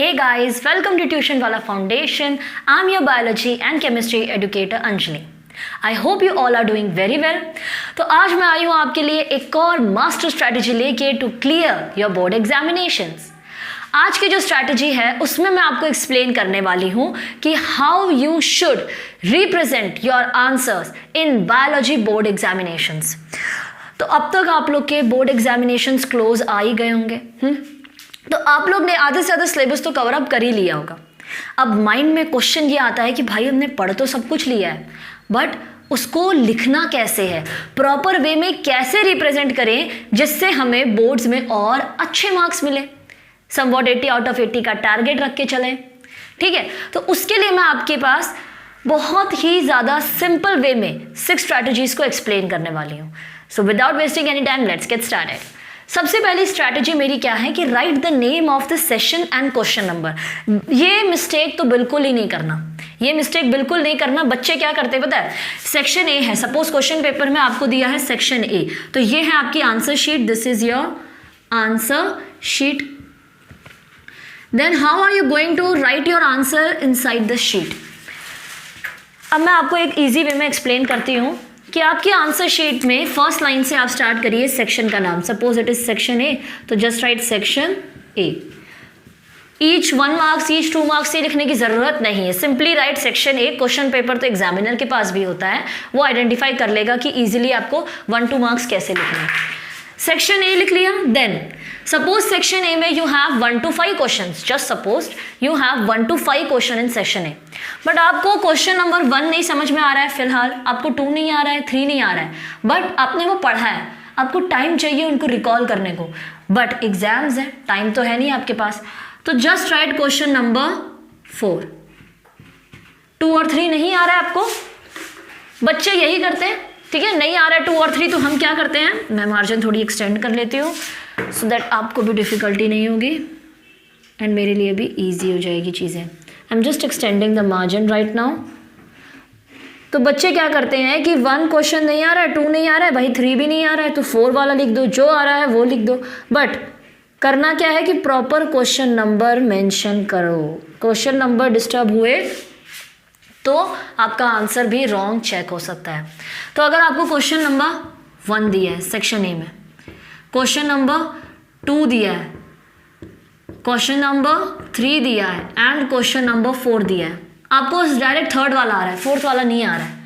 Hey guys, welcome to Tuition Wala Foundation. I'm your biology and chemistry educator Anjali. I hope you all are doing very well. तो आज मैं आई हूँ आपके लिए एक और मास्टर स्ट्रैटेजी लेके to clear your board examinations. आज की जो स्ट्रैटेजी है उसमें मैं आपको एक्सप्लेन करने वाली हूँ कि how you should represent your answers in biology board examinations. तो अब तक आप लोग के बोर्ड एग्जामिनेशंस क्लोज आ ही गए होंगे। तो आप लोग ने आधे से ज़्यादा सिलेबस तो कवर अप कर ही लिया होगा। अब माइंड में क्वेश्चन ये आता है कि भाई हमने पढ़ तो सब कुछ लिया है, बट उसको लिखना कैसे है, प्रॉपर वे में कैसे रिप्रेजेंट करें जिससे हमें बोर्ड्स में और अच्छे मार्क्स मिले। समवॉट 80 आउट ऑफ 80 का टारगेट रख के चलें, ठीक है। तो उसके लिए मैं आपके पास बहुत ही ज़्यादा सिंपल वे में 6 स्ट्रैटेजीज को एक्सप्लेन करने वाली हूँ। So without wasting any time let's get started. सबसे पहली स्ट्रैटेजी मेरी क्या है कि right the name of the session and question number. ये मिस्टेक तो बिल्कुल ही नहीं करना, ये मिस्टेक बिल्कुल नहीं करना। बच्चे क्या करते हैं पता है, सेक्शन ए है, सपोज क्वेश्चन पेपर में आपको दिया है सेक्शन ए, तो ये है आपकी answer sheet, this is your answer sheet. Then how are you going to write your answer inside the sheet. अब मैं आपको एक ईजी वे में एक्सप्लेन करती हूँ कि आपकी आंसर शीट में फर्स्ट लाइन से आप स्टार्ट करिए सेक्शन का नाम, suppose it is section A, तो just write section A. Each 1 marks each 2 marks से लिखने की जरूरत नहीं है, simply write section A. Question paper तो एग्जामिनर के पास भी होता है, वो आइडेंटिफाई कर लेगा कि इजीली आपको 1-2 मार्क्स कैसे लिखने हैं। सेक्शन ए लिख लिया। देन सपोज सेक्शन ए में you have 1 to 5 questions, just suppose you have 1 to 5 question in section A, but आपको क्वेश्चन नंबर 1 नहीं समझ में आ रहा है, फिलहाल आपको 2 नहीं आ रहा है, 3 नहीं आ रहा है, बट आपने वो पढ़ा है, आपको टाइम चाहिए उनको रिकॉल करने को, बट एग्जाम्स है, टाइम तो है नहीं आपके पास, तो जस्ट राइट क्वेश्चन नंबर 4। 2 और 3 नहीं आ रहा है आपको, बच्चे यही करते हैं, ठीक है। नहीं आ रहा है 2 और 3, तो हम क्या करते हैं, मैं मार्जिन थोड़ी एक्सटेंड कर लेती हूँ सो दैट आपको भी डिफिकल्टी नहीं होगी एंड मेरे लिए भी ईजी हो जाएगी चीज़ें। I am just extending the margin right now. तो बच्चे क्या करते हैं कि 1 क्वेश्चन नहीं आ रहा है, 2 नहीं आ रहा है, भाई 3 भी नहीं आ रहा है, तो 4 वाला लिख दो, जो आ रहा है वो लिख दो, बट करना क्या है कि प्रॉपर क्वेश्चन नंबर मेंशन करो। क्वेश्चन नंबर डिस्टर्ब हुए तो आपका आंसर भी रॉन्ग चेक हो सकता है। तो अगर आपको क्वेश्चन नंबर 1 दिया है सेक्शन ए में, क्वेश्चन नंबर 2 दिया है, क्वेश्चन नंबर 3 दिया है एंड क्वेश्चन नंबर 4 दिया है, आपको डायरेक्ट 3rd वाला आ रहा है, 4th वाला नहीं आ रहा है,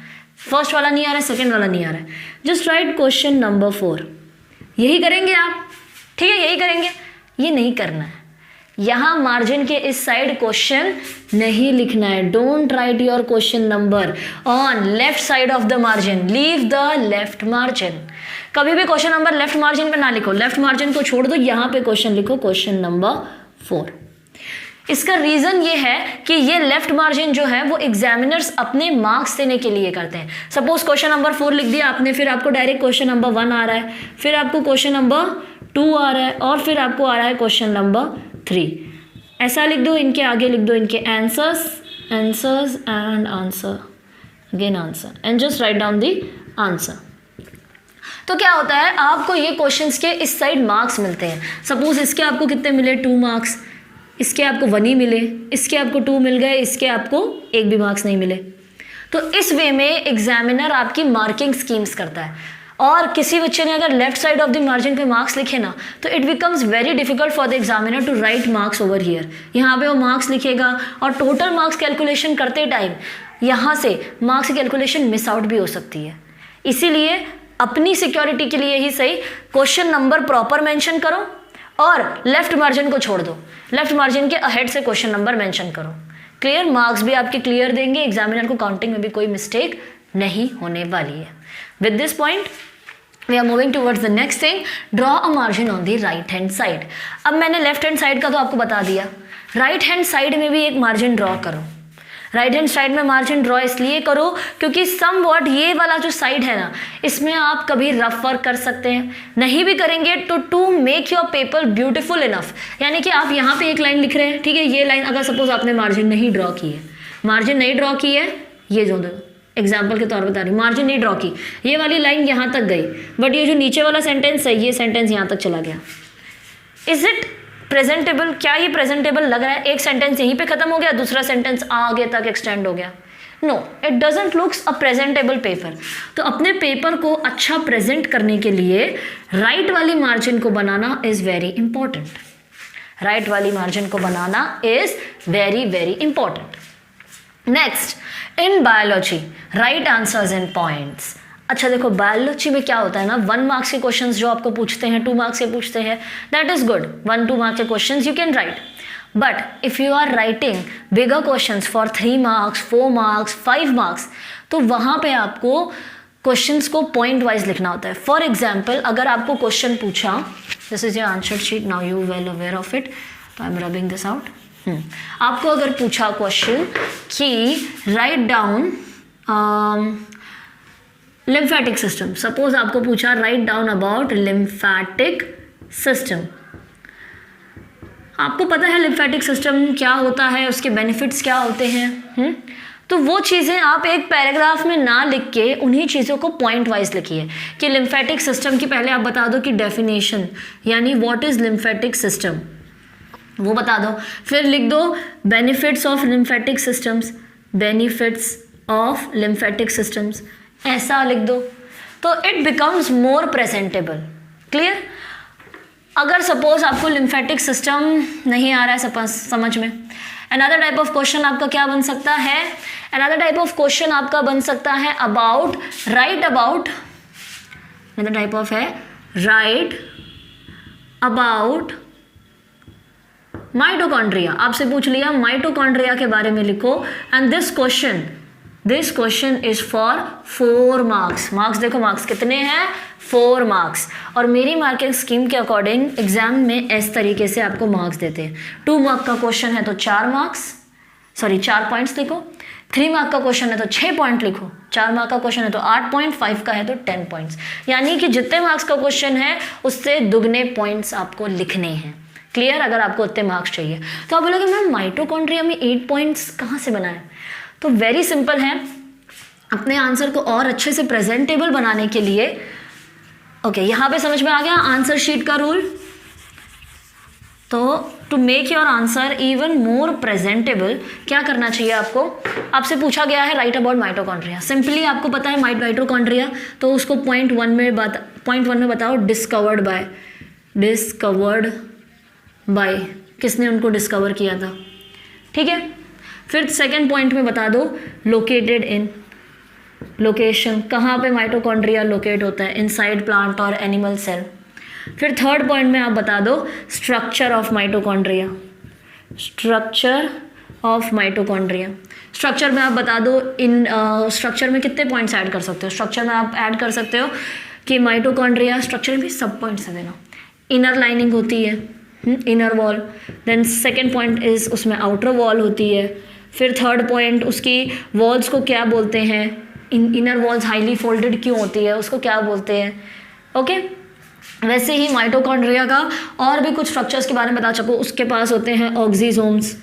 1st वाला नहीं आ रहा है, 2nd वाला नहीं आ रहा है, जस्ट राइट क्वेश्चन नंबर 4। यही करेंगे आप, ठीक है, यही करेंगे। ये नहीं करना है, यहाँ मार्जिन के इस साइड क्वेश्चन नहीं लिखना है। Don't write your question number on left side of the margin, leave the left margin. कभी भी क्वेश्चन नंबर लेफ्ट मार्जिन पे ना लिखो, लेफ्ट मार्जिन को छोड़ दो, यहाँ पे क्वेश्चन लिखो क्वेश्चन नंबर 4। इसका रीजन ये है कि ये लेफ्ट मार्जिन जो है वो एग्जामिनर्स अपने मार्क्स देने के लिए करते हैं। सपोज क्वेश्चन नंबर 4 लिख दिया आपने, फिर आपको डायरेक्ट क्वेश्चन नंबर 1 आ रहा है, फिर आपको क्वेश्चन नंबर 2 आ रहा है, और फिर आपको आ रहा है क्वेश्चन नंबर 3। ऐसा लिख दो, इनके आगे लिख दो इनके answers and answer, again answer, and just write down the answer. तो क्या होता है, आपको ये क्वेश्चंस के इस साइड मार्क्स मिलते हैं। सपोज इसके आपको कितने मिले, 2 मार्क्स, इसके आपको 1 ही मिले, इसके आपको 2 मिल गए, इसके आपको 1 भी मार्क्स नहीं मिले। तो इस वे में एग्जामिनर आपकी मार्किंग स्कीम्स करता है। और किसी बच्चे ने अगर left side of the margin पे मार्क्स लिखे ना, तो it becomes very difficult for the examiner to write marks over here. यहाँ पे वो मार्क्स लिखेगा और टोटल मार्क्स कैलकुलेशन करते टाइम यहाँ से मार्क्स की कैलकुलेशन मिस आउट भी हो सकती है। इसीलिए अपनी सिक्योरिटी के लिए ही सही, क्वेश्चन नंबर प्रॉपर मेंशन करो और लेफ्ट मार्जिन को छोड़ दो, लेफ्ट मार्जिन के अहेड से क्वेश्चन नंबर मेंशन करो। क्लियर, मार्क्स भी आपके क्लियर देंगे, एग्जामिनर को काउंटिंग में भी कोई मिस्टेक नहीं होने वाली है। With this point we are moving towards the next thing, draw a margin on the right hand side. अब मैंने लेफ्ट हैंड साइड का तो आपको बता दिया, राइट हैंड साइड में भी एक मार्जिन ड्रॉ करो। राइट हैंड साइड में मार्जिन ड्रॉ इसलिए करो क्योंकि समवॉट ये वाला जो साइड है ना, इसमें आप कभी रफ वर्क कर सकते हैं, नहीं भी करेंगे तो to make your paper beautiful enough. यानी कि आप यहाँ पे एक लाइन लिख रहे हैं, ठीक है, ये लाइन अगर सपोज आपने मार्जिन नहीं ड्रॉ की है, मार्जिन नहीं ड्रॉ की है, ये जो एग्जाम्पल के तौर पर बता रही हूँ, मार्जिन नहीं ड्रॉ की, ये वाली लाइन यहाँ तक गई, बट ये जो नीचे वाला सेंटेंस है, ये सेंटेंस यहाँ तक चला गया। इज इट प्रेजेंटेबल, क्या ये प्रेजेंटेबल लग रहा है? एक सेंटेंस यहीं पे खत्म हो गया, दूसरा सेंटेंस आगे तक एक्सटेंड हो गया। No, it doesn't looks a presentable paper. तो अपने पेपर को अच्छा प्रेजेंट करने के लिए राइट वाली मार्जिन को बनाना इज वेरी इंपॉर्टेंट। राइट वाली मार्जिन को बनाना is very very important. Next, in biology write answers in points. अच्छा देखो, बायोलॉजी में क्या होता है ना, 1 मार्क्स के क्वेश्चंस जो आपको पूछते हैं, 2 मार्क्स के पूछते हैं, दैट इज गुड। 1-2 मार्क्स के questions you can write, but if you are writing bigger questions for 3 marks, 4 marks, 5 marks, तो वहां पे आपको क्वेश्चंस को पॉइंट वाइज लिखना होता है। फॉर एग्जाम्पल, अगर आपको क्वेश्चन पूछा, this is your answer sheet, now you well aware of it, तो I am rubbing this out. आपको अगर पूछा क्वेश्चन कि write down lymphatic system, suppose आपको पूछा write down about lymphatic system. आपको पता है लिम्फेटिक सिस्टम क्या होता है, उसके बेनिफिट्स क्या होते हैं। तो वो चीज़ें आप एक पैराग्राफ में ना लिख के उन्हीं चीज़ों को पॉइंट वाइज लिखिए कि लिम्फेटिक सिस्टम की पहले आप बता दो कि डेफिनेशन, यानी व्हाट इज लिम्फेटिक सिस्टम, वो बता दो। फिर लिख दो benefits of lymphatic systems, benefits of lymphatic systems, ऐसा लिख दो, तो it becomes more presentable. Clear? अगर सपोज आपको लिम्फेटिक सिस्टम नहीं आ रहा है समझ में, अनदर टाइप ऑफ क्वेश्चन आपका क्या बन सकता है, अनदर टाइप ऑफ क्वेश्चन आपका बन सकता है about, right about, another type of है राइट अबाउट माइटोकॉन्ड्रिया। आपसे पूछ लिया माइटोकॉन्ड्रिया के बारे में लिखो, and this question is for 4 marks. Marks देखो, मार्क्स कितने हैं? 4 मार्क्स। और मेरी मार्किंग स्कीम के अकॉर्डिंग एग्जाम में इस तरीके से आपको मार्क्स देते हैं। 2 मार्क का क्वेश्चन है तो 4 मार्क्स, सॉरी 4 पॉइंट्स लिखो। 3 मार्क का क्वेश्चन है तो 6 पॉइंट लिखो। 4 मार्क का क्वेश्चन है तो 8 पॉइंट, 5 का है तो 10 पॉइंट्स। यानी कि जितने मार्क्स का क्वेश्चन है उससे दुगने पॉइंट्स आपको लिखने हैं। क्लियर? अगर आपको उतने मार्क्स चाहिए तो आप बोलोगे मैम माइटोकॉन्ड्रिया में 8 पॉइंट्स कहाँ से बनाए? तो वेरी सिंपल है, अपने आंसर को और अच्छे से प्रेजेंटेबल बनाने के लिए, ओके, यहाँ पे समझ में आ गया आंसर शीट का रूल। तो to make your answer even more presentable क्या करना चाहिए आपको? आपसे पूछा गया है राइट अबाउट माइटोकॉन्ड्रिया, सिंपली आपको पता है माइटोकॉन्ड्रिया, तो उसको पॉइंट वन में बताओ डिस्कवर्ड बाय, किसने उनको डिस्कवर किया था। ठीक है, फिर सेकंड पॉइंट में बता दो लोकेटेड इन, लोकेशन कहाँ पे माइटोकॉन्ड्रिया लोकेट होता है, इनसाइड प्लांट और एनिमल सेल। फिर थर्ड पॉइंट में आप बता दो structure of mitochondria, structure of mitochondria. Structure में आप बता दो, इन स्ट्रक्चर में कितने पॉइंट्स ऐड कर सकते हो? स्ट्रक्चर में आप ऐड कर सकते हो कि माइटोकॉन्ड्रिया स्ट्रक्चर में भी सब पॉइंट्स है देना। इनर लाइनिंग होती है, inner wall, then second point is उसमें आउटर वॉल होती है। फिर थर्ड पॉइंट उसकी वॉल्स को क्या बोलते हैं, इनर वॉल्स हाईली फोल्डेड क्यों होती है, उसको क्या बोलते हैं। ओके, वैसे ही माइटोकॉन्ड्रिया का और भी कुछ स्ट्रक्चर्स के बारे में बता सको, उसके पास होते हैं ऑक्सीजोम्स,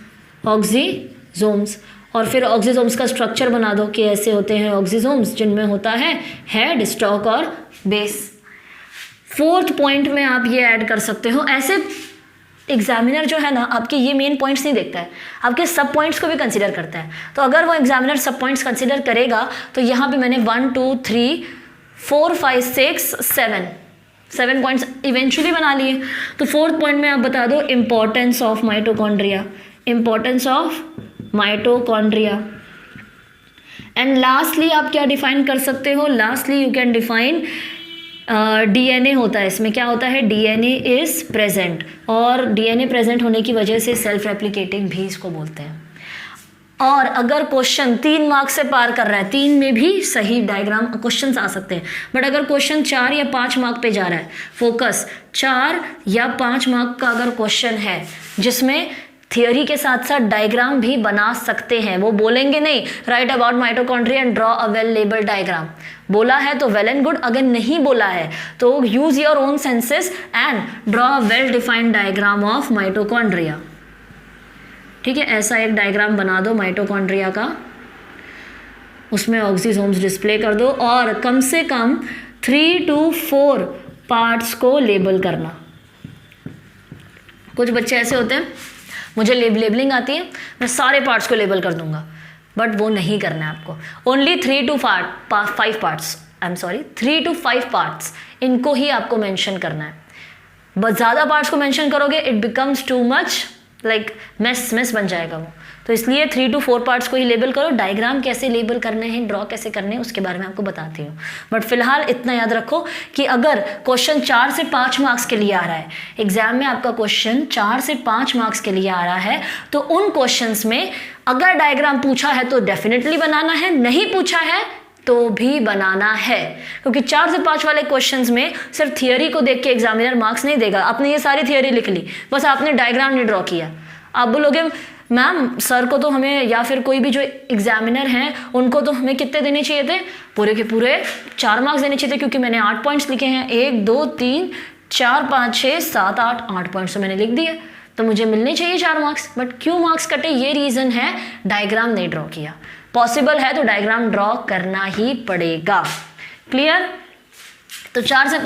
और फिर ऑक्सीजोम्स का स्ट्रक्चर बना दो कि ऐसे होते हैं ऑक्सीजोम्स, जिनमें होता है हेड, स्टॉक और बेस। फोर्थ पॉइंट में आप ये ऐड कर सकते हो। ऐसे एग्जामिनर जो है ना आपके ये मेन पॉइंट्स नहीं देखता है, आपके सब पॉइंट्स को भी कंसीडर करता है। तो अगर वो एग्जामिनर सब पॉइंट्स कंसीडर करेगा तो यहाँ पे मैंने 1 2 3 4 5 6 7 पॉइंट्स इवेंचुअली बना लिए। तो फोर्थ पॉइंट में आप बता दो importance of mitochondria, and lastly आप क्या डिफाइन कर सकते हो? Lastly you can define DNA होता है, इसमें क्या होता है, डीएनए इज प्रेजेंट, और डीएनए प्रेजेंट होने की वजह से सेल्फ रेप्लिकेटिंग भी इसको बोलते हैं। और अगर क्वेश्चन 3 मार्क्स से पार कर रहा है, 3 में भी सही डायग्राम क्वेश्चंस आ सकते हैं, बट अगर क्वेश्चन 4 या 5 मार्क पे जा रहा है, फोकस 4 या 5 मार्क का अगर क्वेश्चन है जिसमें थियोरी के साथ साथ डायग्राम भी बना सकते हैं, वो बोलेंगे नहीं right about mitochondria and draw a well labelled diagram. बोला है तो वेल एंड गुड, अगर नहीं बोला है तो use your own senses and draw a well defined diagram of mitochondria. ठीक है, ऐसा एक डायग्राम बना दो माइटोकॉन्ड्रिया का, उसमें ऑक्सीसोम्स डिस्प्ले कर दो और कम से कम 3 to 4 पार्ट्स को लेबल करना। कुछ बच्चे ऐसे होते हैं, मुझे लेबलिंग आती है, मैं सारे पार्ट्स को लेबल कर दूंगा, बट वो नहीं करना है आपको। Only 3 to 5 parts, 3 to 5 parts, इनको ही आपको मेंशन करना है। बस ज़्यादा पार्ट्स को मेंशन करोगे it becomes too much, like mess बन जाएगा वो। तो इसलिए 3 to 4 पार्ट्स को ही लेबल करो। डायग्राम कैसे लेबल करने हैं, ड्रॉ कैसे करने हैं, उसके बारे में आपको बताती हूँ। बट फिलहाल इतना याद रखो कि अगर क्वेश्चन 4 से 5 मार्क्स के लिए आ रहा है, एग्जाम में आपका क्वेश्चन 4 से 5 मार्क्स के लिए आ रहा है, तो उन क्वेश्चंस में अगर डायग्राम पूछा है तो डेफिनेटली बनाना है, नहीं पूछा है तो भी बनाना है। क्योंकि 4 से 5 वाले क्वेश्चंस में सिर्फ थियरी को देख के एग्जामिनर मार्क्स नहीं देगा। आपने ये सारी थियरी लिख ली, बस आपने डायग्राम नहीं ड्रॉ किया, आप बोलोगे मैम सर को तो हमें, या फिर कोई भी जो एग्जामिनर हैं उनको तो हमें कितने देने चाहिए थे, पूरे के पूरे 4 मार्क्स देने चाहिए थे, क्योंकि मैंने 8 पॉइंट्स लिखे हैं, 1 2 3 4 5 6 7 8 पॉइंट्स तो मैंने लिख दिए, तो मुझे मिलने चाहिए 4 मार्क्स। बट क्यों मार्क्स कटे, ये रीज़न है डायग्राम नहीं ड्रॉ किया। पॉसिबल है तो डायग्राम ड्रॉ करना ही पड़ेगा। क्लियर? तो 4 से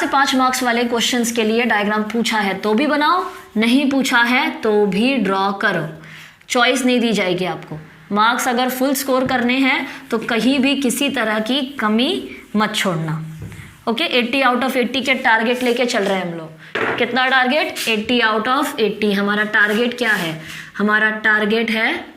5 मार्क्स वाले क्वेश्चंस के लिए डायग्राम पूछा है तो भी बनाओ, नहीं पूछा है तो भी ड्रॉ करो। चॉइस नहीं दी जाएगी आपको। मार्क्स अगर फुल स्कोर करने हैं तो कहीं भी किसी तरह की कमी मत छोड़ना। ओके, 80 आउट ऑफ 80 के टारगेट लेके चल रहे हैं हम लोग। कितना टारगेट? 80 out of 80। हमारा टारगेट क्या है? हमारा टारगेट है,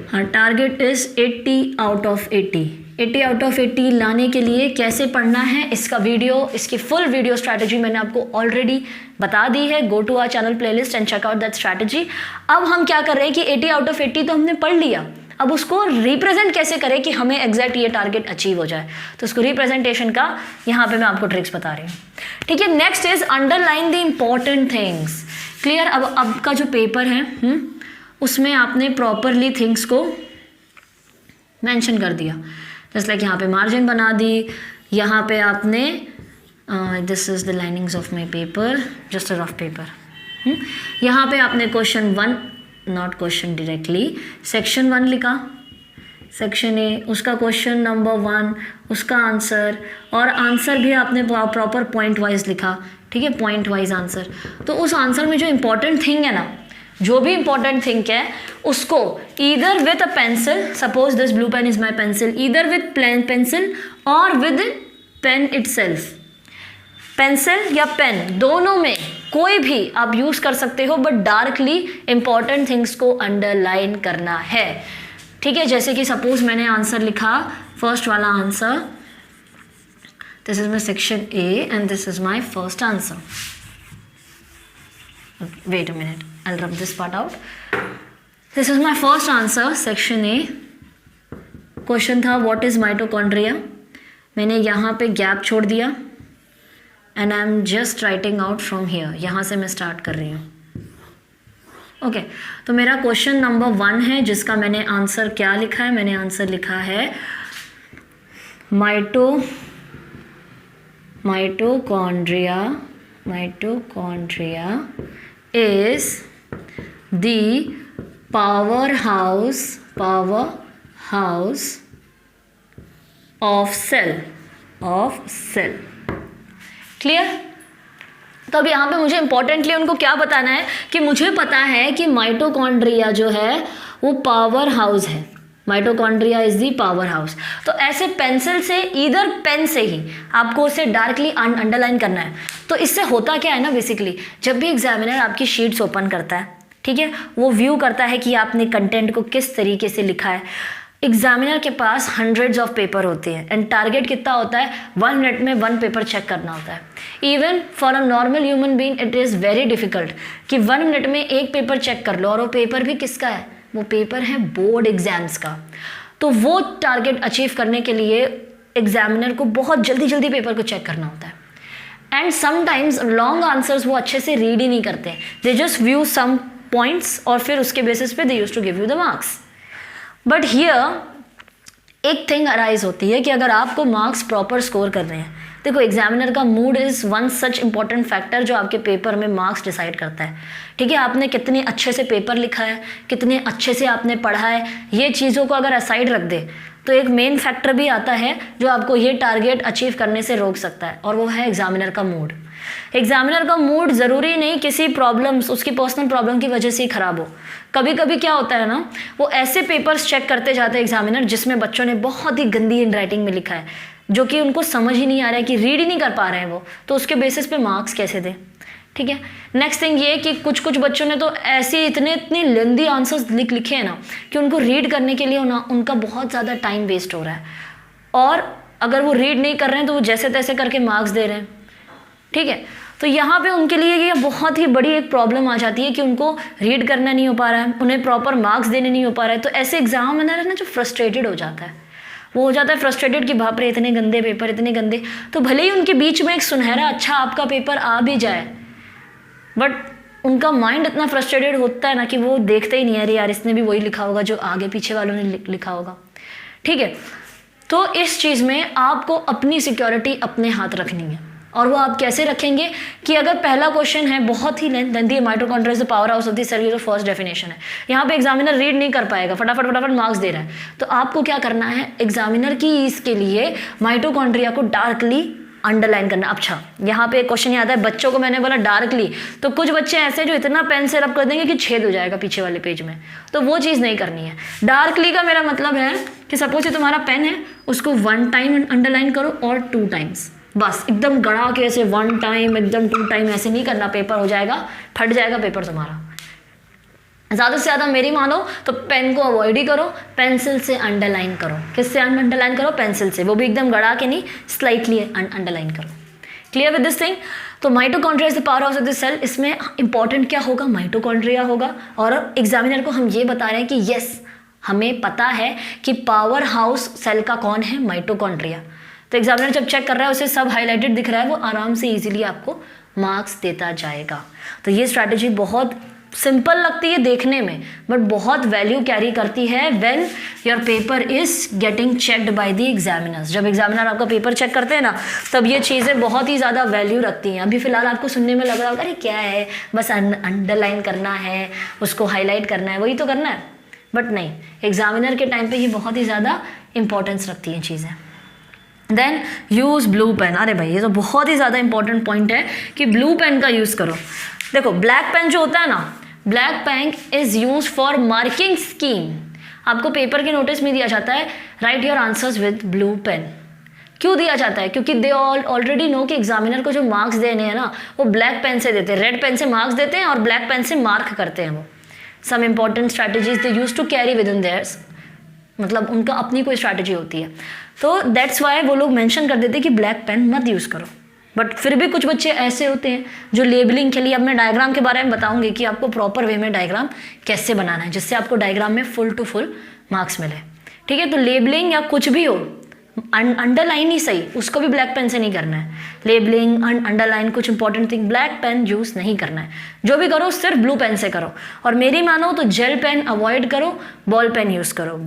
हाँ, target is 80 out of 80। 80 out of 80 लाने के लिए कैसे पढ़ना है, इसका वीडियो, इसकी फुल वीडियो स्ट्रैटेजी मैंने आपको ऑलरेडी बता दी है। Go to our channel playlist and check out that strategy. अब हम क्या कर रहे हैं कि 80 आउट ऑफ 80 तो हमने पढ़ लिया, अब उसको रिप्रेजेंट कैसे करें कि हमें एग्जैक्ट ये टारगेट अचीव हो जाए, तो उसको रिप्रेजेंटेशन का यहाँ पे मैं आपको ट्रिक्स बता रही हूँ। ठीक है, next is underline the important things. Clear? अब का जो पेपर है उसमें आपने प्रॉपरली थिंग्स को मेंशन कर दिया। जस्ट लाइक यहाँ पे मार्जिन बना दी, यहाँ पे आपने this is the linings of my paper, just a rough paper. यहाँ पे आपने question 1, not question directly, section 1 लिखा, सेक्शन ए, उसका क्वेश्चन नंबर 1, उसका आंसर, और आंसर भी आपने प्रॉपर पॉइंट वाइज लिखा। ठीक है, पॉइंट वाइज आंसर। तो उस आंसर में जो इंपॉर्टेंट थिंग है ना, जो भी इंपॉर्टेंट थिंग है उसको either with a pencil, suppose this blue pen is my pencil, either with pencil और विद पेन इटसेल्फ, पेंसिल या पेन दोनों में कोई भी आप यूज कर सकते हो, बट डार्कली इंपॉर्टेंट थिंग्स को अंडरलाइन करना है। ठीक है, जैसे कि सपोज मैंने आंसर लिखा, फर्स्ट वाला answer, this is my section A and this is my first answer. Wait a minute, I'll rub this part out. This is my first answer, section A. Question था what is mitochondria. मैंने यहाँ पे gap छोड़ दिया and I'm just writing out from here. यहाँ से मैं start कर रही हूँ। ओके, तो मेरा क्वेश्चन नंबर 1 है, जिसका मैंने आंसर क्या लिखा है? मैंने आंसर लिखा है mitochondria is the powerhouse of cell. Clear? तो अब यहाँ पे मुझे इंपॉर्टेंटली उनको क्या बताना है कि मुझे पता है कि माइटोकॉन्ड्रिया जो है वो पावर हाउस है। Mitochondria is the power house. तो ऐसे पेंसिल से, इधर पेन से ही आपको उसे डार्कली अंडरलाइन करना है। तो इससे होता क्या है ना, बेसिकली जब भी एग्जामिनर आपकी शीट्स ओपन करता है, ठीक है, वो व्यू करता है कि आपने कंटेंट को किस तरीके से लिखा है। एग्जामिनर के पास हंड्रेड्स ऑफ पेपर होते हैं एंड टारगेट कितना होता है, 1 मिनट में 1 पेपर चेक करना होता है। Even for a normal human being it is very difficult कि 1 मिनट में 1 पेपर चेक कर लो, और वो पेपर भी किसका है, वो पेपर है बोर्ड एग्जाम्स का। तो वो टारगेट अचीव करने के लिए एग्जामिनर को बहुत जल्दी पेपर को चेक करना होता है। एंड समटाइम्स लॉन्ग आंसर्स वो अच्छे से रीड ही नहीं करते, they just view some points और फिर उसके बेसिस पे they use to give you the marks. But here एक थिंग अराइज होती है कि अगर आपको मार्क्स प्रॉपर स्कोर करने हैं, देखो एग्जामिनर का mood is one such important factor जो आपके पेपर में मार्क्स डिसाइड करता है। ठीक है, आपने कितने अच्छे से पेपर लिखा है, कितने अच्छे से आपने पढ़ा है, ये चीज़ों को अगर असाइड रख दे तो एक मेन फैक्टर भी आता है जो आपको ये टारगेट अचीव करने से रोक सकता है, और वो है एग्जामिनर का मूड। एग्जामिनर का मूड ज़रूरी नहीं किसी प्रॉब्लम्स, उसकी पर्सनल प्रॉब्लम की वजह से ही ख़राब हो। कभी कभी क्या होता है ना, वो ऐसे पेपर्स चेक करते जाते हैं एग्जामिनर जिसमें बच्चों ने बहुत ही गंदी हैंड राइटिंग में लिखा है, जो कि उनको समझ ही नहीं आ रहा है, कि रीड ही नहीं कर पा रहे हैं वो, तो उसके बेसिस पे मार्क्स कैसे दें। ठीक है। नेक्स्ट थिंग ये कि कुछ कुछ बच्चों ने तो ऐसे इतने लेंदी आंसर्स लिखे हैं ना कि उनको रीड करने के लिए उनका बहुत ज़्यादा टाइम वेस्ट हो रहा है, और अगर वो रीड नहीं कर रहे हैं तो वो जैसे तैसे करके मार्क्स दे रहे हैं। ठीक है। तो यहाँ पे उनके लिए ये बहुत ही बड़ी एक प्रॉब्लम आ जाती है कि उनको रीड करना नहीं हो पा रहा है, उन्हें प्रॉपर मार्क्स देने नहीं हो पा रहा है। तो ऐसे एग्जामिनर है ना जो फ्रस्ट्रेटेड हो जाता है, वो हो जाता है फ्रस्ट्रेटेड कि बाप रे इतने गंदे पेपर, इतने गंदे। तो भले ही उनके बीच में एक सुनहरा अच्छा आपका पेपर आ भी जाए, बट उनका माइंड इतना फ्रस्ट्रेटेड होता है ना कि वो देखते ही नहीं है, अरे यार इसने भी वही लिखा होगा जो आगे पीछे वालों ने लिखा होगा। ठीक है। तो इस चीज़ में आपको अपनी सिक्योरिटी अपने हाथ रखनी है, और वो आप कैसे रखेंगे कि अगर पहला क्वेश्चन है बहुत ही lengthy, mitochondria is the power house of the cell, ये फर्स्ट डेफिनेशन है, यहाँ पे एग्जामिनर रीड नहीं कर पाएगा, फटाफट मार्क्स दे रहा है, तो आपको क्या करना है, एग्जामिनर की इसके लिए माइटोकॉन्ड्रिया को डार्कली अंडरलाइन करना। अच्छा, यहाँ पे एक क्वेश्चन याद है, बच्चों को मैंने बोला डार्कली, तो कुछ बच्चे ऐसे जो इतना पेन से रब कर देंगे कि छेद हो जाएगा पीछे वाले पेज में, तो वो चीज़ नहीं करनी है। डार्कली का मेरा मतलब है कि सपोज ये तुम्हारा पेन है, उसको 1 टाइम अंडरलाइन करो और 2 टाइम्स, बस एकदम गड़ा के ऐसे 1 टाइम एकदम 2 टाइम ऐसे नहीं करना, पेपर हो जाएगा, फट जाएगा पेपर तुम्हारा। ज़्यादा से ज़्यादा मेरी मानो तो पेन को अवॉइड ही करो, पेंसिल से अंडरलाइन करो। किससे अंडरलाइन करो? पेंसिल से, वो भी एकदम गड़ा के नहीं, स्लाइटली अंडरलाइन करो। Clear with this thing? तो mitochondria is the power house of the cell, इसमें इंपॉर्टेंट क्या होगा? माइटोकॉन्ड्रिया होगा, और एग्जामिनर को हम ये बता रहे हैं कि यस हमें पता है कि पावर हाउस सेल का कौन है? माइटोकॉन्ड्रिया। तो एग्जामिनर जब चेक कर रहा है उसे सब हाईलाइटेड दिख रहा है, वो आराम से इजीली आपको मार्क्स देता जाएगा। तो ये स्ट्रैटेजी बहुत सिंपल लगती है देखने में, बट बहुत वैल्यू कैरी करती है when your paper is getting checked by the examiners. जब एग्जामिनर आपका पेपर चेक करते हैं ना, तब ये चीज़ें बहुत ही ज़्यादा वैल्यू रखती हैं। अभी फिलहाल आपको सुनने में लग रहा होगा अरे क्या है, बस अंडरलाइन करना है, उसको हाईलाइट करना है, वही तो करना है, बट नहीं, एग्जामिनर के टाइम पे ये बहुत ही ज़्यादा इंपॉर्टेंस रखती हैं चीज़ें। Then use blue pen. अरे भाई ये तो बहुत ही ज़्यादा इंपॉर्टेंट पॉइंट है कि ब्लू पेन का यूज़ करो। देखो ब्लैक पेन जो होता है ना, black pen is use for marking scheme. आपको पेपर के नोटिस में दिया जाता है write your answers with blue pen. क्यों दिया जाता है? क्योंकि दे ऑलरेडी नो कि एग्जामिनर को जो मार्क्स देने हैं ना, वो ब्लैक पेन से देते हैं, रेड पेन से मार्क्स देते हैं और ब्लैक पेन से मार्क करते हैं वो। Some important strategies they use to carry with in theirs, मतलब उनका अपनी कोई स्ट्रैटेजी होती है, तो दैट्स वाई वो लोग मेंशन कर देते हैं कि ब्लैक पेन मत यूज़ करो। बट फिर भी कुछ बच्चे ऐसे होते हैं जो लेबलिंग के लिए, अब मैं डायग्राम के बारे में बताऊंगी कि आपको प्रॉपर वे में डायग्राम कैसे बनाना है जिससे आपको डायग्राम में फुल टू फुल मार्क्स मिले। ठीक है। तो लेबलिंग या कुछ भी हो, अंडरलाइन ही सही, उसको भी ब्लैक पेन से नहीं करना है। लेबलिंग, अंडरलाइन, कुछ important thing black pen use नहीं करना है। जो भी करो सिर्फ ब्लू पेन से करो, और मेरी मानो तो जेल पेन अवॉइड करो, बॉल पेन यूज़ करो।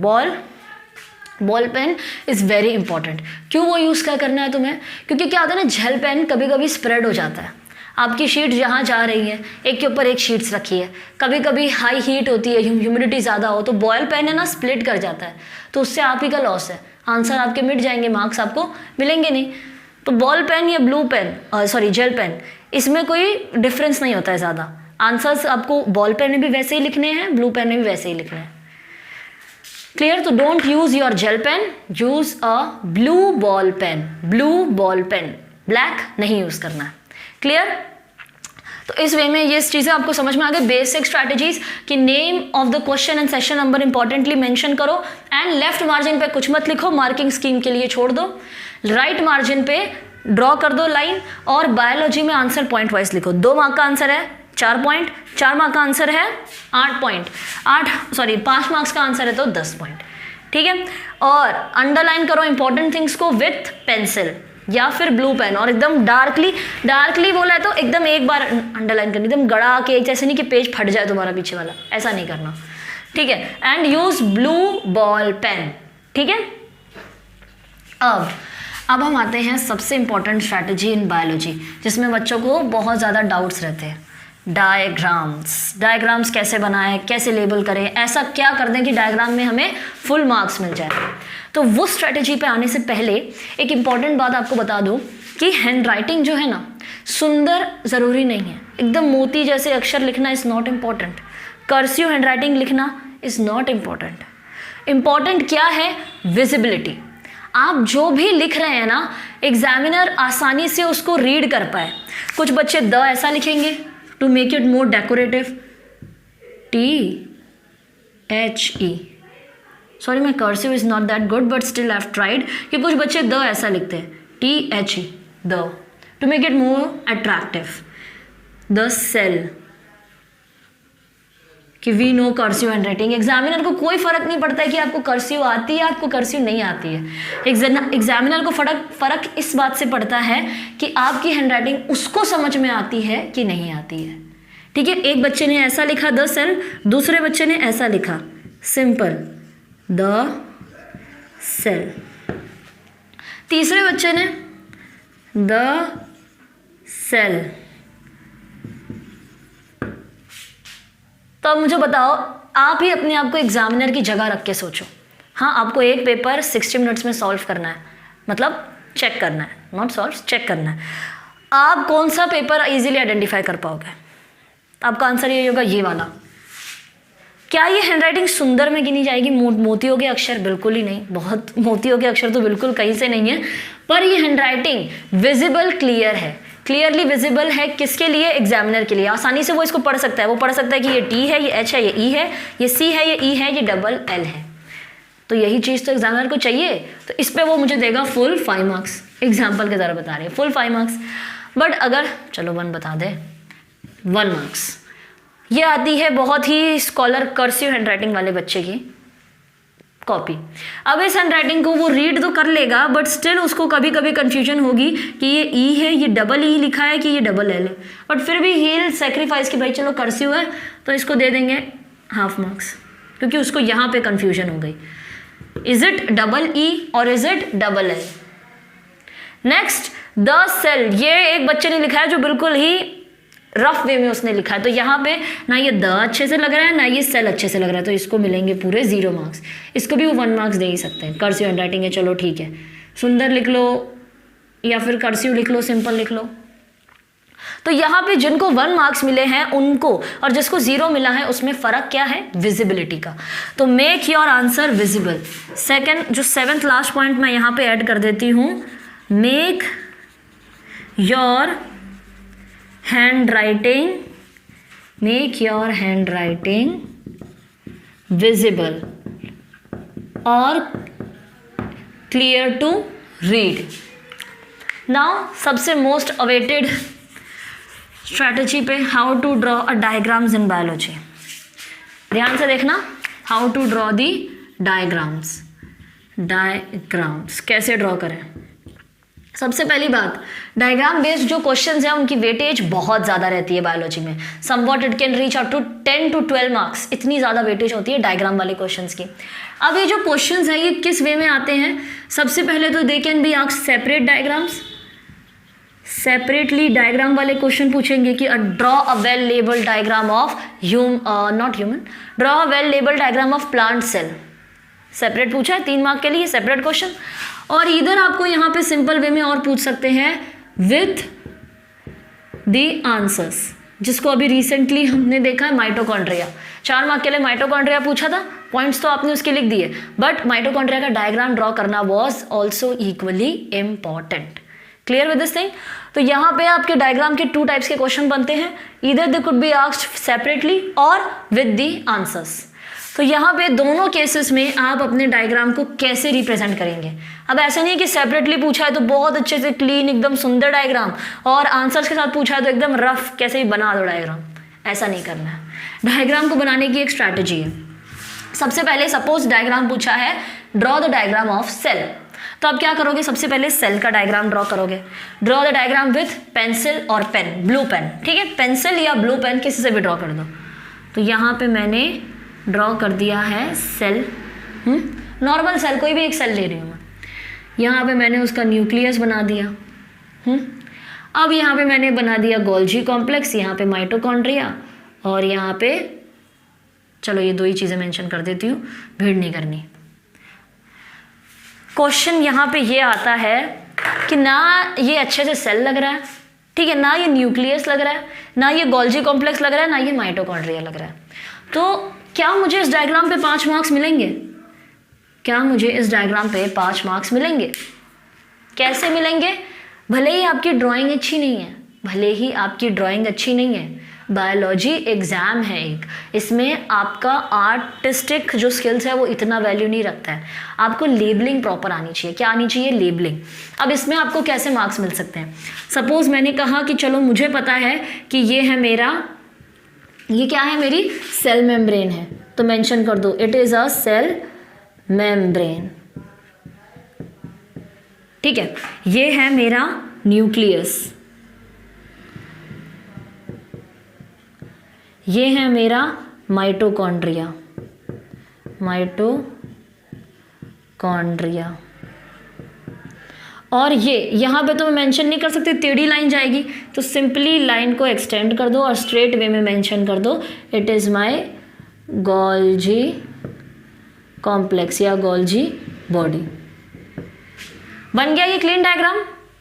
Ball pen is very important. क्यों वो यूज़ क्या करना है तुम्हें? क्योंकि क्या होता है ना, जेल पेन कभी कभी स्प्रेड हो जाता है। आपकी शीट जहाँ जा रही है, एक के ऊपर एक शीट्स रखी है, कभी कभी हाई हीट होती है, ह्यूमिडिटी ज़्यादा हो, तो बॉल पेन है ना स्प्लिट कर जाता है, तो उससे आप ही का लॉस है, आंसर आपके मिट जाएंगे, मार्क्स आपको मिलेंगे नहीं। तो बॉल पेन या blue pen, sorry gel pen, इसमें कोई डिफरेंस नहीं होता है ज़्यादा। आंसर्स आपको बॉल पेन में भी वैसे ही लिखने हैं, ब्लू पेन में भी वैसे ही लिखने हैं। क्लियर? तो don't use your gel pen, use a blue ball pen. Blue ball pen, black नहीं यूज करना है। क्लियर? तो इस वे में ये चीज़ें आपको समझ में आ गई, बेसिक स्ट्रैटेजीज कि name of the question and session number importantly mention करो, एंड लेफ्ट मार्जिन पे कुछ मत लिखो, मार्किंग स्कीम के लिए छोड़ दो। राइट मार्जिन पे ड्रॉ कर दो लाइन, और बायोलॉजी में आंसर पॉइंट वाइज लिखो। 2 मार्क का आंसर है 4 पॉइंट, 4 मार्क का आंसर है 8 पॉइंट, 5 मार्क्स का आंसर है तो 10 पॉइंट। ठीक है। और अंडरलाइन करो इंपॉर्टेंट थिंग्स को विथ पेंसिल या फिर ब्लू पेन, और एकदम डार्कली बोला है तो एकदम एक बार अंडरलाइन करनी, एकदम गड़ा के, जैसे नहीं कि पेज फट जाए तुम्हारा पीछे वाला, ऐसा नहीं करना। ठीक है। And use blue ball pen. ठीक है। अब हम आते हैं सबसे इंपॉर्टेंट स्ट्रैटेजी इन बायोलॉजी, जिसमें बच्चों को बहुत ज़्यादा डाउट्स रहते हैं। डायग्राम्स कैसे बनाएं, कैसे लेबल करें, ऐसा क्या कर दें कि डायग्राम में हमें फुल मार्क्स मिल जाए। तो वो स्ट्रेटजी पे आने से पहले एक इम्पॉर्टेंट बात आपको बता दूं कि हैंड राइटिंग जो है ना सुंदर ज़रूरी नहीं है, एकदम मोती जैसे अक्षर लिखना is not important, cursive hand writing लिखना इज़ नॉट इम्पॉर्टेंट। इम्पॉर्टेंट क्या है? विजिबिलिटी। आप जो भी लिख रहे हैं ना एग्जामिनर आसानी से उसको रीड कर पाए। कुछ बच्चे द ऐसा लिखेंगे to make it more decorative, THE, sorry my cursive is not that good but still I have tried, कि कुछ बच्चे द ऐसा लिखते हैं THE, the, to make it more attractive. The cell, कि we know cursive handwriting. Examiner को कोई फर्क नहीं पड़ता है कि आपको कर्सिव आती है आपको कर्सिव नहीं आती है। एग्जामिनर को फर्क इस बात से पड़ता है कि आपकी हैंड राइटिंग उसको समझ में आती है कि नहीं आती है। ठीक है, एक बच्चे ने ऐसा लिखा द सेल, दूसरे बच्चे ने ऐसा लिखा सिंपल द सेल, तीसरे बच्चे ने द सेल। तो अब मुझे बताओ, आप ही अपने आप को एग्जामिनर की जगह रख के सोचो। हाँ, आपको एक पेपर 60 मिनट्स में सॉल्व करना है, मतलब चेक करना है, नॉट सॉल्व, चेक करना है। आप कौन सा पेपर इजीली आइडेंटिफाई कर पाओगे? आपका आंसर ये होगा ये वाला। क्या ये हैंडराइटिंग सुंदर में गिनी जाएगी? मोतियों के अक्षर बिल्कुल ही नहीं, बहुत मोतियों के अक्षर तो बिल्कुल कहीं से नहीं है, पर ये हैंडराइटिंग विजिबल क्लियर है, क्लियरली विजिबल है। किसके लिए? एग्जामिनर के लिए। आसानी से वो इसको पढ़ सकता है, वो पढ़ सकता है कि ये T है, ये H है, ये E है, ये C है, ये E है, ये डबल L है। तो यही चीज़ तो एग्जामिनर को चाहिए, तो इस पर वो मुझे देगा फुल 5 मार्क्स। एग्जाम्पल के द्वारा बता रहे हैं फुल 5 मार्क्स। बट अगर चलो 1 बता दे, 1 मार्क्स ये आती है बहुत ही स्कॉलर कर्सिव हैंडराइटिंग वाले बच्चे की कॉपी। अब इस हैंडराइटिंग को वो रीड तो कर लेगा, बट स्टिल उसको कभी कभी कंफ्यूजन होगी कि ये E है, ये डबल E लिखा है कि ये डबल L है। बट फिर भी ही विल सेक्रीफाइस कि भाई चलो कर्सिव है तो इसको दे देंगे हाफ मार्क्स, क्योंकि उसको यहाँ पे कंफ्यूजन हो गई। इज इट डबल E और is it double L? Next the cell, ये एक बच्चे ने लिखा है जो बिल्कुल ही रफ वे में उसने लिखा है, तो यहाँ पे ना ये द अच्छे से लग रहा है ना ये सेल अच्छे से लग रहा है, तो इसको मिलेंगे पूरे 0 मार्क्स। इसको भी वो 1 मार्क्स दे ही सकते हैं। कर्सिव हैंडराइटिंग है, चलो ठीक है, सुंदर लिख लो या फिर कर्सिव लिख लो, सिंपल लिख लो। तो यहाँ पे जिनको 1 मार्क्स मिले हैं उनको और जिसको 0 मिला है उसमें फ़र्क क्या है? विजिबिलिटी का। तो make your answer visible. Second, जो 7th लास्ट पॉइंट मैं यहाँ पे ऐड कर देती हूँ, make your handwriting, make your handwriting visible or clear to read. Now सबसे most awaited strategy पे how to draw a diagrams in biology। ध्यान से देखना, how to draw the diagrams। कैसे ड्रॉ करें? सबसे पहली बात, डायग्राम बेस्ड जो क्वेश्चंस हैं उनकी वेटेज बहुत ज़्यादा रहती है बायोलॉजी में। Somewhat it can reach up to 10 to 12 marks, इतनी ज़्यादा वेटेज होती है डायग्राम वाले क्वेश्चंस की। अब ये जो क्वेश्चंस हैं ये किस वे में आते हैं? सबसे पहले तो they can be asked separate diagrams, separately diagram वाले क्वेश्चन पूछेंगे कि draw a well labelled diagram of not human, draw a well labelled diagram of plant cell. Separate पूछा है 3 मार्क के लिए, सेपरेट क्वेश्चन। और इधर आपको यहाँ पे सिंपल वे में और पूछ सकते हैं विथ द आंसर्स, जिसको अभी रिसेंटली हमने देखा है माइटोकॉन्ड्रिया। 4 मार्क के लिए माइटोकॉन्ड्रिया पूछा था, पॉइंट्स तो आपने उसके लिख दिए, बट माइटोकॉन्ड्रिया का डायग्राम ड्रॉ करना was also equally important. Clear with this thing? तो यहाँ पे आपके डायग्राम के 2 टाइप्स के क्वेश्चन बनते हैं, इधर they could be asked separately और विद द आंसर्स। तो यहाँ पे दोनों केसेस में आप अपने डायग्राम को कैसे रिप्रेजेंट करेंगे? अब ऐसा नहीं है कि सेपरेटली पूछा है तो बहुत अच्छे से क्लीन एकदम सुंदर डायग्राम, और आंसर्स के साथ पूछा है तो एकदम रफ कैसे भी बना दो डायग्राम। ऐसा नहीं करना है। डायग्राम को बनाने की एक स्ट्रैटेजी है। सबसे पहले सपोज डायग्राम पूछा है draw the diagram of cell, तो आप क्या करोगे? सबसे पहले सेल का डायग्राम ड्रॉ करोगे। Draw the diagram with pencil और पेन, ब्लू पेन, ठीक है, पेंसिल या ब्लू पेन किसी से भी ड्रॉ कर दो। तो यहाँ पे मैंने ड्रॉ कर दिया है सेल, नॉर्मल सेल, कोई भी एक सेल ले रही हूँ मैं। यहाँ पे मैंने उसका न्यूक्लियस बना दिया। अब यहाँ पे मैंने बना दिया गोल्जी कॉम्प्लेक्स, यहाँ पे माइटोकॉन्ड्रिया, और यहाँ पे चलो ये 2 ही चीज़ें मेंशन कर देती हूँ, भीड़ नहीं करनी। क्वेश्चन यहाँ पे ये आता है कि ना ये अच्छे से सेल लग रहा है, ठीक है, ना ये न्यूक्लियस लग रहा है, ना ये गोल्जी कॉम्प्लेक्स लग रहा है, ना ये माइटोकॉन्ड्रिया लग रहा है। तो क्या मुझे इस डायग्राम पे 5 मार्क्स मिलेंगे? क्या मुझे इस डायग्राम पे 5 मार्क्स मिलेंगे? कैसे मिलेंगे? भले ही आपकी ड्राइंग अच्छी नहीं है, भले ही आपकी ड्राइंग अच्छी नहीं है, बायोलॉजी एग्जाम है एक, इसमें आपका आर्टिस्टिक जो स्किल्स है वो इतना वैल्यू नहीं रखता है। आपको लेबलिंग प्रॉपर आनी चाहिए। क्या आनी चाहिए? लेबलिंग। अब इसमें आपको कैसे मार्क्स मिल सकते हैं? सपोज मैंने कहा कि चलो मुझे पता है कि ये है मेरा, ये क्या है, मेरी सेल मेम्ब्रेन है, तो मेंशन कर दो it is a cell membrane, ठीक है। ये है मेरा न्यूक्लियस, ये है मेरा माइटोकॉन्ड्रिया, माइटोकॉन्ड्रिया, और ये यहाँ पे तो मैं मेंशन नहीं कर सकती, टेढ़ी लाइन जाएगी, तो सिंपली लाइन को एक्सटेंड कर दो और स्ट्रेट वे में मेंशन कर दो it is my Golgi complex या गोल्जी बॉडी। बन गया ये क्लीन डायग्राम,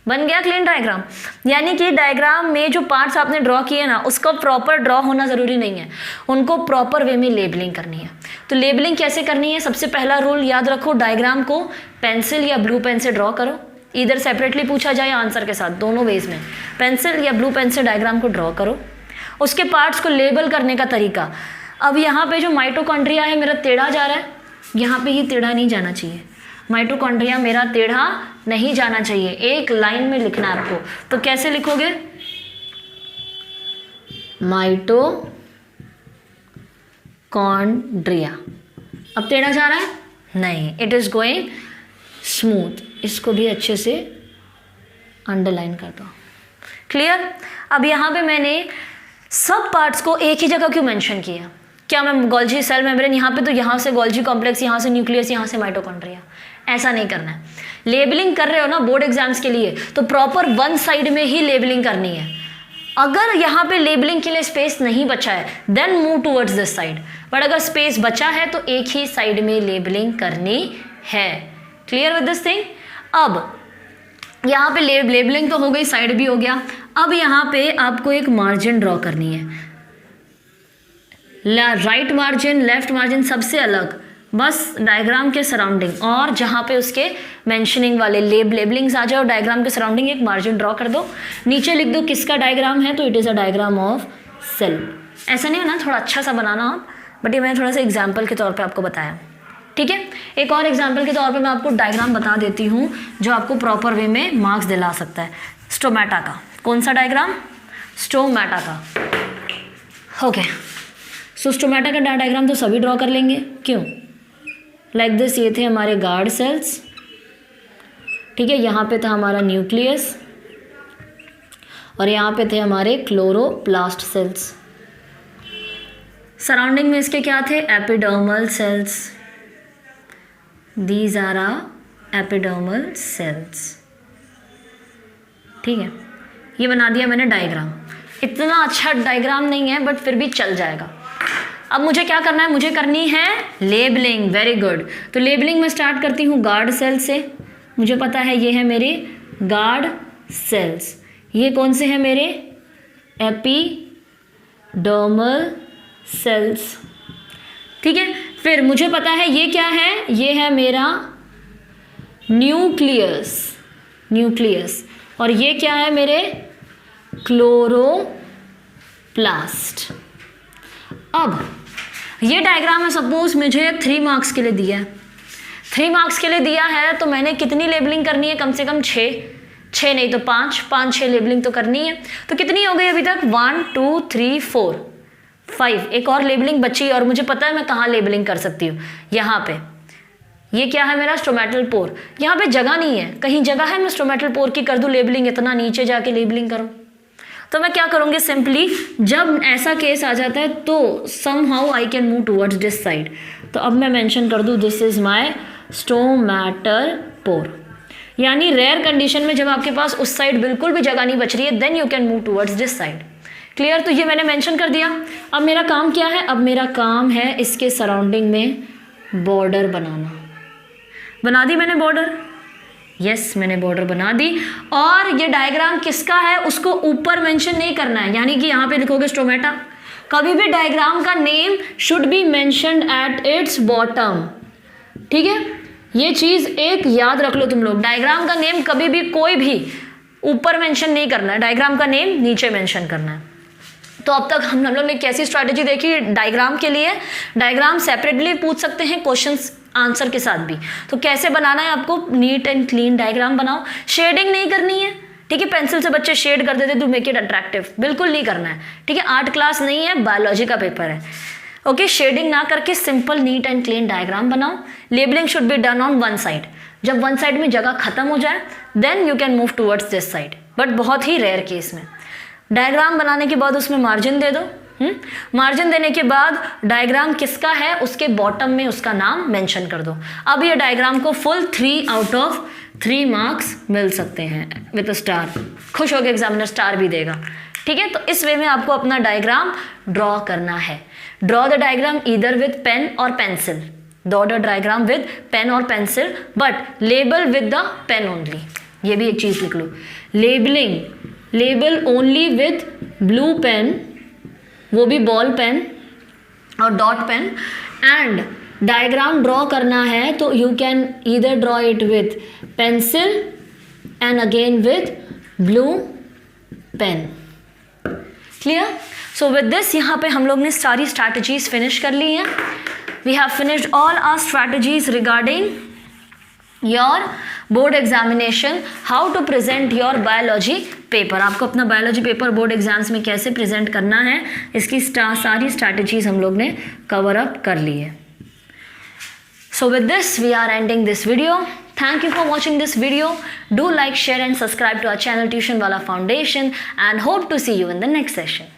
बन गया क्लीन डायग्राम। यानी कि डायग्राम में जो पार्ट्स आपने ड्रॉ किए ना, उसका प्रॉपर ड्रॉ होना ज़रूरी नहीं है, उनको प्रॉपर वे में लेबलिंग करनी है। तो लेबलिंग कैसे करनी है? सबसे पहला रूल याद रखो, डायग्राम को पेंसिल या ब्लू पेन से ड्रॉ करो, इधर सेपरेटली पूछा जाए आंसर के साथ, दोनों वेज में पेंसिल या ब्लू पेन से डायग्राम को ड्रॉ करो। उसके पार्ट्स को लेबल करने का तरीका, अब यहाँ पे जो माइटोकॉन्ड्रिया है मेरा टेढ़ा जा रहा है, यहाँ पे ये टेढ़ा नहीं जाना चाहिए, माइटोकॉन्ड्रिया मेरा टेढ़ा नहीं जाना चाहिए, एक लाइन में लिखना है आपको। तो कैसे लिखोगे? माइटोकॉन्ड्रिया। अब टेढ़ा जा रहा है? नहीं, इट इज गोइंग स्मूथ। इसको भी अच्छे से अंडरलाइन कर दो। क्लियर? अब यहाँ पे मैंने सब पार्ट्स को एक ही जगह क्यों मेंशन किया? क्या मैं गोल्जी सेल मेम्ब्रेन यहाँ पे, तो यहाँ से गोल्जी कॉम्प्लेक्स, यहाँ से न्यूक्लियस, यहाँ से माइटोकॉन्ड्रिया, ऐसा नहीं करना है। लेबलिंग कर रहे हो ना बोर्ड एग्जाम्स के लिए, तो प्रॉपर वन साइड में ही लेबलिंग करनी है। अगर यहाँ पे लेबलिंग के लिए स्पेस नहीं बचा है then move towards this side, but अगर स्पेस बचा है तो एक ही साइड में लेबलिंग करनी है। Clear with this thing? अब यहाँ पे लेबलिंग तो हो गई, साइड भी हो गया। अब यहाँ पे आपको एक मार्जिन ड्रॉ करनी है, राइट मार्जिन, लेफ्ट मार्जिन सबसे अलग, बस डायग्राम के सराउंडिंग, और जहाँ पे उसके मेंशनिंग वाले लेबलिंग्स आ जाओ, डायग्राम के सराउंडिंग एक मार्जिन ड्रॉ कर दो, नीचे लिख दो किसका डायग्राम है, तो it is a diagram of cell. ऐसा नहीं होना, थोड़ा अच्छा सा बनाना आप, बट ये मैंने थोड़ा सा एग्जाम्पल के तौर पे आपको बताया, ठीक है। एक और एग्जाम्पल के तौर पे मैं आपको डायग्राम बता देती हूँ जो आपको प्रॉपर वे में मार्क्स दिला सकता है। स्टोमेटा का, कौन सा डायग्राम? स्टोमेटा का। ओके, सो स्टोमेटा का डायग्राम तो सभी ड्रॉ कर लेंगे, क्यों? लाइक दिस, ये थे हमारे गार्ड सेल्स, ठीक है, यहाँ पे था हमारा न्यूक्लियस और यहाँ पे थे हमारे क्लोरोप्लास्ट सेल्स। सराउंडिंग में इसके क्या थे? Epidermal cells, these are epidermal cells, ठीक है। ये बना दिया मैंने डायग्राम, इतना अच्छा डायग्राम नहीं है बट फिर भी चल जाएगा। अब मुझे क्या करना है? मुझे करनी है लेबलिंग। Very good. तो लेबलिंग में स्टार्ट करती हूँ गार्ड सेल से। मुझे पता है ये है मेरे गार्ड सेल्स, ये कौन से हैं मेरे? एपिडर्मल सेल्स, ठीक है। फिर मुझे पता है ये क्या है, ये है मेरा न्यूक्लियस, न्यूक्लियस, और ये क्या है मेरे? क्लोरोप्लास्ट। अब ये डायग्राम है, सपोज मुझे 3 मार्क्स के लिए दिया है, 3 मार्क्स के लिए दिया है, तो मैंने कितनी लेबलिंग करनी है? कम से कम 6 नहीं तो 5-6 लेबलिंग तो करनी है। तो कितनी हो गई अभी तक? 1 2 3 4 5, एक और लेबलिंग बची और मुझे पता है मैं कहाँ लेबलिंग कर सकती हूँ। यहाँ पे ये क्या है मेरा? Stomatal pore. यहाँ पे जगह नहीं है, कहीं जगह है मैं स्टोमेटल पोर की कर दूँ लेबलिंग, इतना नीचे जाके लेबलिंग करूँ? तो मैं क्या करूँगी? सिंपली जब ऐसा केस आ जाता है तो somehow I can move towards this side, तो अब मैं मेंशन कर दूँ this is my stomatal pore. यानी रेयर कंडीशन में जब आपके पास उस साइड बिल्कुल भी जगह नहीं बच रही है then you can move towards this side. Clear? तो ये मैंने मेंशन कर दिया। अब मेरा काम क्या है? अब मेरा काम है इसके सराउंडिंग में बॉर्डर बनाना। बना दी मैंने बॉर्डर, यस मैंने बॉर्डर बना दी। और ये डायग्राम किसका है उसको ऊपर मेंशन नहीं करना है, यानी कि यहाँ पे लिखोगे स्टोमेटा, कभी भी डायग्राम का name should be mentioned at its bottom. ठीक है, ये चीज़ एक याद रख लो तुम लोग, डायग्राम का नेम कभी भी कोई भी ऊपर मेंशन नहीं करना है, डायग्राम का नेम नीचे मेंशन करना है। तो अब तक हम लोग ने कैसी स्ट्रैटेजी देखी डायग्राम के लिए, डायग्राम सेपरेटली पूछ सकते हैं क्वेश्चंस आंसर के साथ भी। तो कैसे बनाना है आपको, नीट एंड क्लीन डायग्राम बनाओ, शेडिंग नहीं करनी है। ठीक है, पेंसिल से बच्चे शेड कर देते टू मेक इट अट्रैक्टिव, बिल्कुल नहीं करना है। ठीक है, आर्ट क्लास नहीं है, बायोलॉजी का पेपर है। ओके, शेडिंग ना करके simple neat and clean diagram बनाओ। Labelling should be done on one side, जब वन साइड में जगह खत्म हो जाए then you can move towards this side, but बहुत ही रेयर केस में। डायग्राम बनाने के बाद उसमें मार्जिन दे दो। मार्जिन देने के बाद डायग्राम किसका है उसके बॉटम में उसका नाम मेंशन कर दो। अब ये डायग्राम को फुल 3 आउट ऑफ 3 मार्क्स मिल सकते हैं विद स्टार। खुश होकर एग्जामिनर स्टार भी देगा। ठीक है, तो इस वे में आपको अपना डायग्राम ड्रॉ करना है। Draw the diagram either with pen और pencil, draw the diagram with pen और pencil, but label with the pen only. ये भी एक चीज लिख लो, labelling, label only with blue pen, वो भी बॉल पेन और dot pen. And diagram draw करना है तो you can either draw it with pencil and again with blue pen. Clear? So with this यहाँ पे हम लोग ने सारी स्ट्रैटेजीज फिनिश कर ली हैं। We have finished all our strategies regarding your board examination, how to present your biology paper. आपको अपना बायोलॉजी पेपर बोर्ड एग्जाम्स में कैसे प्रेजेंट करना है इसकी सारी स्ट्रैटेजीज हम लोग ने कवर अप कर ली है। So with this we are ending this video. Thank you for watching this video. Do like, share and subscribe to our channel Tuition Wala Foundation and hope to see you in the next session.